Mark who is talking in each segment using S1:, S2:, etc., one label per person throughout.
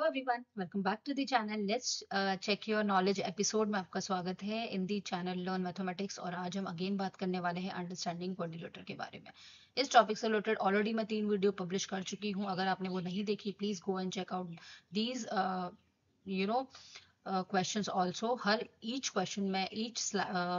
S1: Hello everyone, welcome back to the channel. Let's check your knowledge episode में आपका स्वागत है in the channel learn mathematics. और आज हम अगेन बात करने वाले हैं अंडरस्टैंडिंग क्वाड्रिलेटरल के बारे में। इस टॉपिक से रिलेटेड ऑलरेडी मैं 3 वीडियो पब्लिश कर चुकी हूँ। अगर आपने वो नहीं देखी, please go and check out these you know questions also. हर ईच क्वेश्चन में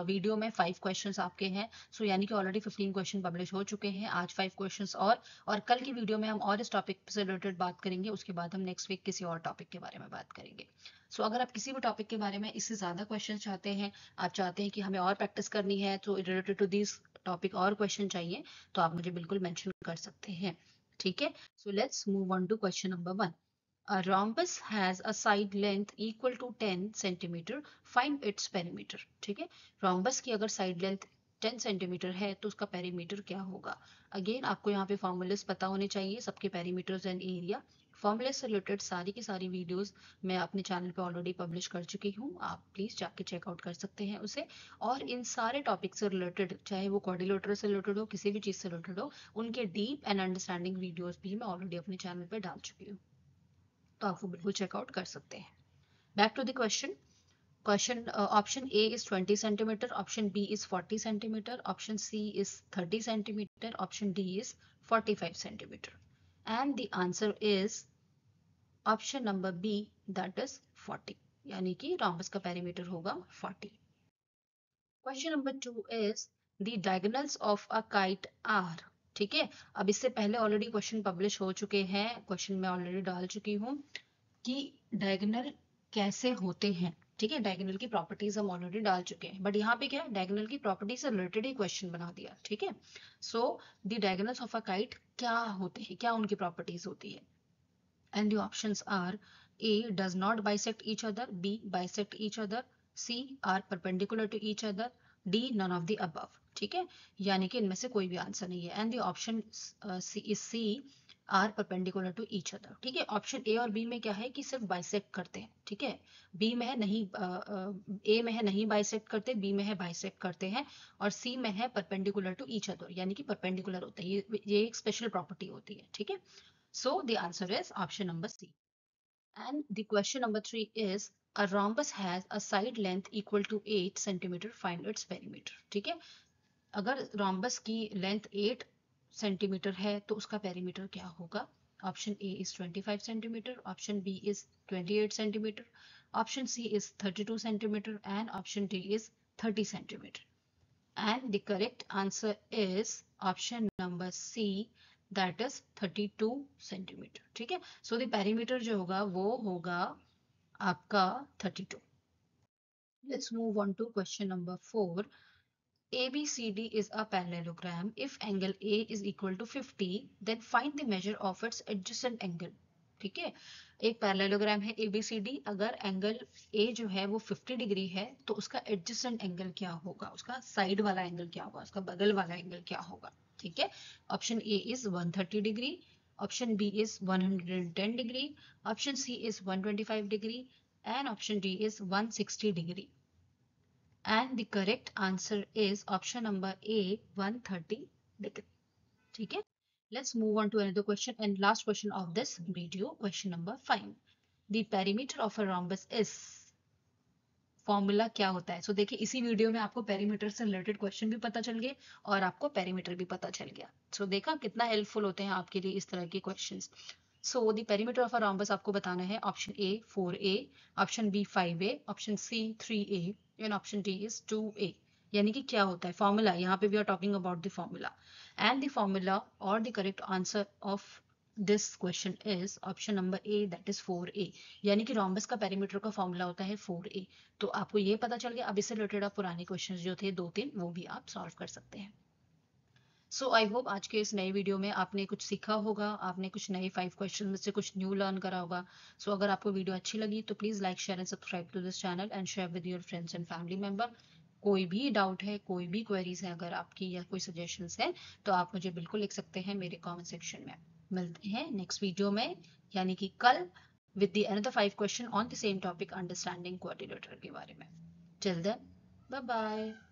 S1: वीडियो में 5 क्वेश्चंस आपके हैं। सो यानी कि ऑलरेडी 15 क्वेश्चन पब्लिश हो चुके हैं। आज 5 क्वेश्चंस और कल की वीडियो में हम और इस टॉपिक से रिलेटेड बात करेंगे। उसके बाद हम नेक्स्ट वीक किसी और टॉपिक के बारे में बात करेंगे। सो अगर आप किसी भी टॉपिक के बारे में इससे ज़्यादा क्वेश्चन चाहते हैं, आप चाहते हैं कि हमें और प्रैक्टिस करनी है, तो रिलेटेड टू दिस टॉपिक और क्वेश्चन चाहिए, तो आप मुझे बिल्कुल मेंशन कर सकते हैं। ठीक है, so let's move on to question number 1। A rhombus has a side length equal to 10 centimeter. Find its perimeter. ठीक है, rhombus की अगर side length 10 सेंटीमीटर है तो उसका पेरीमीटर क्या होगा। अगेन आपको यहाँ पे फॉर्मूलेस पता होने चाहिए, सबके पेरीमीटर्स एंड एरिया। फॉर्मूले से रिलेटेड सारी की सारी वीडियोस मैं अपने चैनल पे ऑलरेडी पब्लिश कर चुकी हूँ। आप प्लीज जाके चेकआउट कर सकते हैं उसे। और इन सारे टॉपिक से रिलेटेड, चाहे वो क्वाड्रिलेटरल से रिलेटेड हो, किसी भी चीज से रिलेटेड हो, उनके डीप एंड अंडरस्टैंडिंग वीडियोस भी मैं ऑलरेडी अपने चैनल पे डाल चुकी हूँ, तो आप वो बिल्कुल चेकआउट कर सकते हैं। Back to the question option A is 20 centimetre, option B is 40 centimetre, option C is 30 centimetre, option D is 45 centimetre, and the answer is option number B, that is 40, यानी कि रोम्बस का perimeter होगा 40। Question number 2 is the diagonals of a kite are. ठीक है, अब इससे पहले already question publish हो चुके हैं, क्वेश्चन मैं ऑलरेडी डाल चुकी हूँ कि डायगोनल कैसे होते हैं। ठीक है, डायगोनल की प्रॉपर्टीज हम ऑलरेडी डाल चुके हैं, बट यहाँ पे क्या है, डायगोनल की प्रॉपर्टी से रिलेटेड ही क्वेश्चन बना दिया। ठीक है, so the diagonals of a kite क्या होते हैं, क्या उनकी प्रॉपर्टीज होती है। And the options are A does not bisect each other, B bisect each other, C are perpendicular to each other, D none of the above. ठीक है, यानी कि इनमें से कोई भी आंसर नहीं है। And the option C are perpendicular to each other. ठीक है, ऑप्शन ए और बी में क्या है कि सिर्फ बाइसेक्ट करते हैं। ठीक है, बी में है नहीं, ए में है नहीं बाइसेक्ट करते, बी में है बाइसेक्ट करते हैं, और सी में है परपेंडिकुलर टू ईच अदर, यानी कि परपेंडिकुलर होते हैं। ये एक स्पेशल प्रॉपर्टी होती है। ठीक है, so the answer is option number C. And the question number 3 is a rhombus has a side length equal to 8 centimeter. Find its perimeter. ठीक है, अगर rhombus की length 8 सेंटीमीटर है तो उसका पेरीमीटर क्या होगा। Option A is 25 centimetre, option B is 28 centimetre, option C is 32 centimetre, and option D is 30 centimetre. And the correct answer is option number C, that is 32 centimetre. ठीक है, so the perimeter जो होगा वो होगा आपका 32। Let's move on to question number 4. ABCD is a parallelogram. If angle A is equal to 50, then find the measure of its adjacent angle. ठीक है, एक पैरेललोग्राम है ABCD, अगर एंगल A जो है वो 50 डिग्री है तो उसका एडजेसेंट एंगल क्या होगा, उसका साइड वाला एंगल क्या होगा, उसका बगल वाला एंगल क्या होगा। ठीक है, option A is 130 degree, option B is 110 degree, option C is 125 degree, and option D is 160 degree. And the correct answer is option number A, 130 degree. ठीक है, let's move on to another question and last question of this video, question number 5. The perimeter of a rhombus is, formula क्या होता है। सो देखिए, इसी video में आपको perimeter से रिलेटेड क्वेश्चन भी पता चल गए और आपको पेरीमीटर भी पता चल गया। सो देखा कितना हेल्पफुल होते हैं आपके लिए इस तरह के questions. So the perimeter of a rhombus आपको बताना है, option A 4a, option B 5a, option C 3a, and option D is 2a। यानी कि क्या होता है फॉर्मूला, यहाँ पे we are talking about the formula, and the formula और the correct answer of this question is option number A, that is 4a। यानी कि रोम्बस का पेरीमीटर का फॉर्मूला होता है 4a। तो आपको ये पता चल गया। अब इससे रिलेटेड आप पुराने क्वेश्चंस जो थे 2-3 वो भी आप सॉल्व कर सकते हैं। सो आई होप आज के इस नए वीडियो में आपने कुछ सीखा होगा, आपने कुछ नए 5 क्वेश्चन में से कुछ न्यू लर्न करा होगा। सो अगर आपको वीडियो अच्छी लगी तो please like share and subscribe to this channel and share with your friends and family member. कोई भी डाउट है, कोई भी क्वेरीज है अगर आपकी, या कोई सजेशंस है, तो आप मुझे बिल्कुल लिख सकते हैं मेरे कमेंट सेक्शन में। मिलते हैं नेक्स्ट वीडियो में, यानी कि कल, with the another 5 question on the same topic, understanding quadrilateral के बारे में। Till then, bye bye.